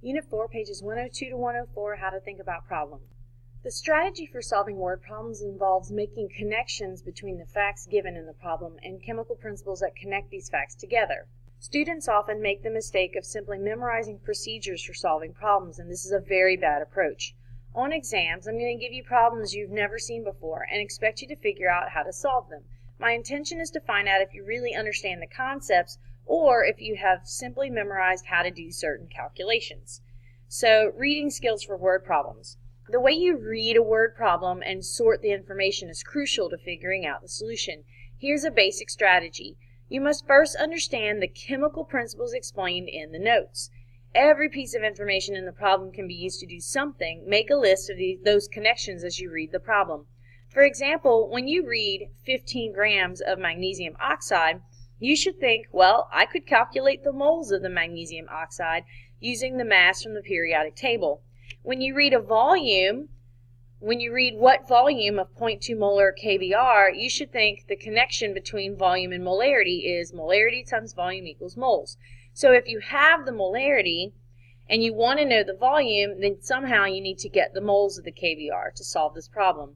Unit 4, pages 102 to 104, How to Think About Problems. The strategy for solving word problems involves making connections between the facts given in the problem and chemical principles that connect these facts together. Students often make the mistake of simply memorizing procedures for solving problems, and this is a very bad approach. On exams, I'm going to give you problems you've never seen before and expect you to figure out how to solve them. My intention is to find out if you really understand the concepts or if you have simply memorized how to do certain calculations. So, reading skills for word problems. The way you read a word problem and sort the information is crucial to figuring out the solution. Here's a basic strategy. You must first understand the chemical principles explained in the notes. Every piece of information in the problem can be used to do something. Make a list of those connections as you read the problem. For example, when you read 15 grams of magnesium oxide, you should think, well, I could calculate the moles of the magnesium oxide using the mass from the periodic table. When you read what volume of 0.2 molar KBr, you should think the connection between volume and molarity is molarity times volume equals moles. So if you have the molarity and you want to know the volume, then somehow you need to get the moles of the KBr to solve this problem.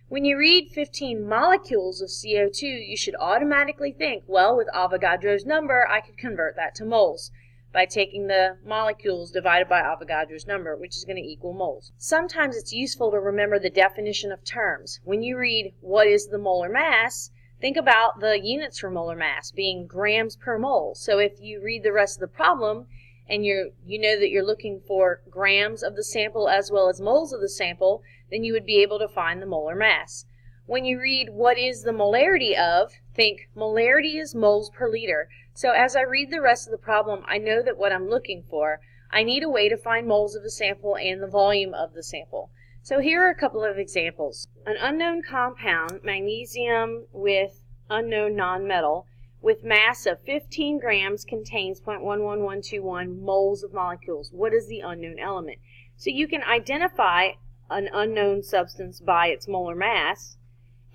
When you read 15 molecules of CO2, you should automatically think, well, with Avogadro's number, I could convert that to moles by taking the molecules divided by Avogadro's number, which is going to equal moles. Sometimes it's useful to remember the definition of terms. When you read, what is the molar mass, think about the units for molar mass being grams per mole. So if you read the rest of the problem and you know that you're looking for grams of the sample as well as moles of the sample, then you would be able to find the molar mass. When you read, what is the molarity of, think molarity is moles per liter. So as I read the rest of the problem, I know that what I'm looking for, I need a way to find moles of the sample and the volume of the sample. So here are a couple of examples. An unknown compound, magnesium with unknown nonmetal, with mass of 15 grams contains 0.11121 moles of molecules. What is the unknown element? So you can identify an unknown substance by its molar mass,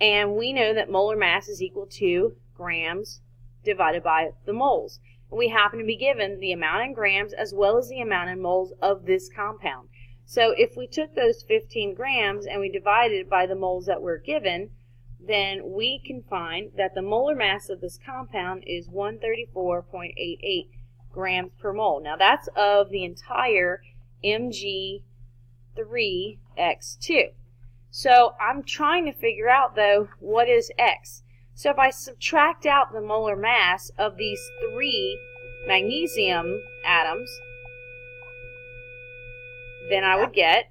and we know that molar mass is equal to grams divided by the moles. And we happen to be given the amount in grams as well as the amount in moles of this compound. So if we took those 15 grams and we divided it by the moles that we're given, then we can find that the molar mass of this compound is 134.88 grams per mole. Now that's of the entire Mg3X2. So I'm trying to figure out, though, what is X. So if I subtract out the molar mass of these 3 magnesium atoms, then I would get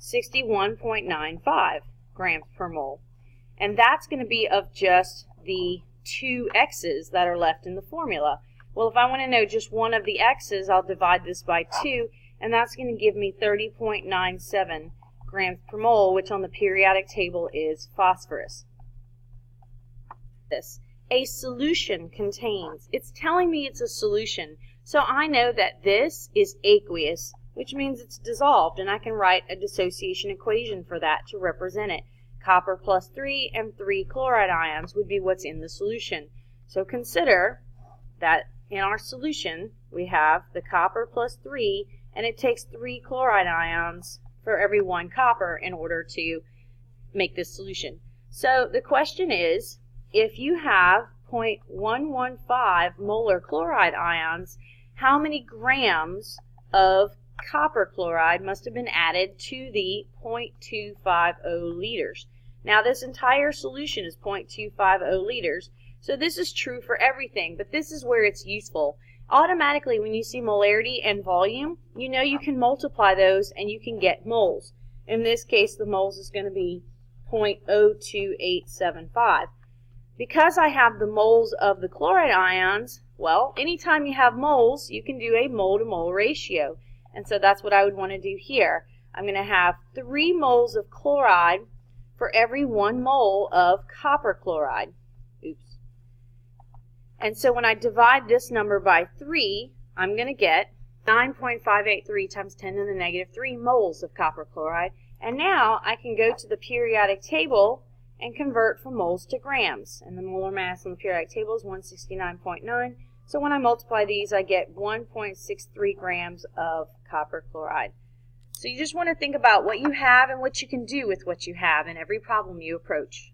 61.95 grams per mole. And that's going to be of just the 2 X's that are left in the formula. Well, if I want to know just one of the X's, I'll divide this by 2, and that's going to give me 30.97 grams per mole, which on the periodic table is phosphorus. A solution contains, it's telling me it's a solution, so I know that this is aqueous, which means it's dissolved, and I can write a dissociation equation for that to represent it. Copper plus 3 and 3 chloride ions would be what's in the solution. So consider that in our solution we have the copper plus 3, and it takes 3 chloride ions for every 1 copper in order to make this solution. So the question is, if you have 0.115 molar chloride ions, how many grams of copper chloride must have been added to the 0.250 liters? Now this entire solution is 0.250 liters, so this is true for everything, but this is where it's useful. Automatically, when you see molarity and volume, you know you can multiply those and you can get moles. In this case, the moles is going to be 0.02875. Because I have the moles of the chloride ions, well, anytime you have moles, you can do a mole-to-mole ratio. And so that's what I would want to do here. I'm going to have 3 moles of chloride for every 1 mole of copper chloride. Oops. And so when I divide this number by 3, I'm going to get 9.583 times 10 to the negative 3 moles of copper chloride. And now I can go to the periodic table and convert from moles to grams. And the molar mass on the periodic table is 169.9, So when I multiply these, I get 1.63 grams of copper chloride. So you just want to think about what you have and what you can do with what you have in every problem you approach.